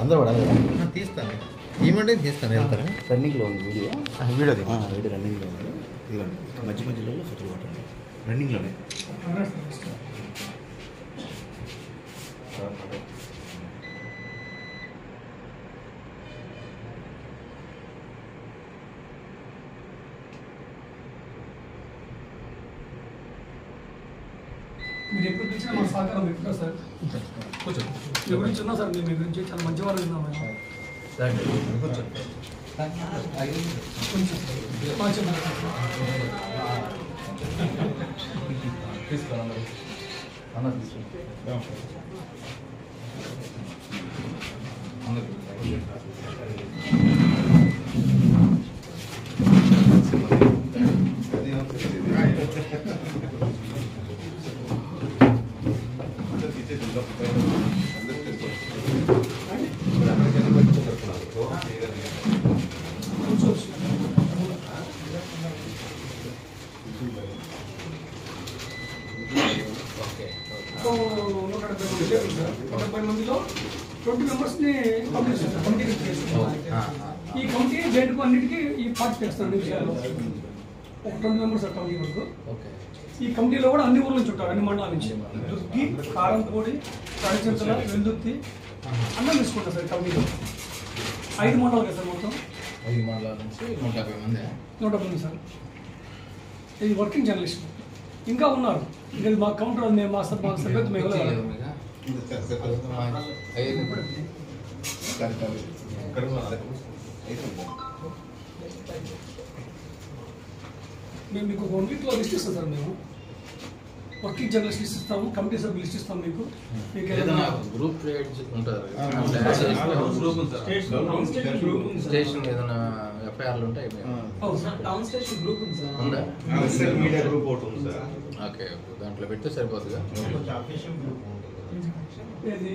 అందరూ తీస్తాను ఏమంటే తీస్తాను వెళ్తాను రన్నింగ్లో ఉంది వీడియో వీడియో రన్నింగ్లో ఉంది మధ్య మధ్యలో ఫోటోలు పట్టండి రన్నింగ్లోనే మీరు ఎప్పుడు పిలిచినా మా సహకారం ఎక్కువ సార్. మీ గురించి ఉన్నా సార్, మీ గురించి చాలా మంచివారు విన్నాం. మందిలో 20 మెంబర్స్ని కంప్లీట్ చేస్తారు. కమిటీ ఈ కమిటీ జైంట్కు అన్నిటికీ ఈ పార్టీ చేస్తారు. విషయాలు ఒక 20 మెంబర్స్ కమిటీ వరకు. ఈ కమిటీలో కూడా అన్ని ఊర్ల నుంచి ఉంటారు, అన్ని మండలాల నుంచి. దుర్గి, కారంపూడి, తడిచింతల, వెల్దుర్తి అన్నీ తీసుకుంటారు సార్. కమిటీలో 5 మండలాలు కదా సార్. మొత్తం 5 మండలాల నుంచి 150 మంది. 150 మంది సార్. ఇది వర్కింగ్ జర్నలిస్ట్. ఇంకా ఉన్నారు. ఇంకా మా కౌంటర్ మేము మా సభ్యత మేము మీకు 1 వీక్లో లిస్ట్ ఇస్తాం సార్. మేము వర్కింగ్ జర్నలిస్ట్ లిస్ట్ ఇస్తాము, కమిటీ సభ్యులు లిస్ట్ ఇస్తాం. మీకు గ్రూప్ స్టేషన్ ఏదైనా ఎఫ్ఐఆర్లు ఉంటాయి. మీడియా గ్రూప్ ఒకటి ఉంది సార్. ఓకే, దాంట్లో పెడితే సరిపోతుందిగా. ఏది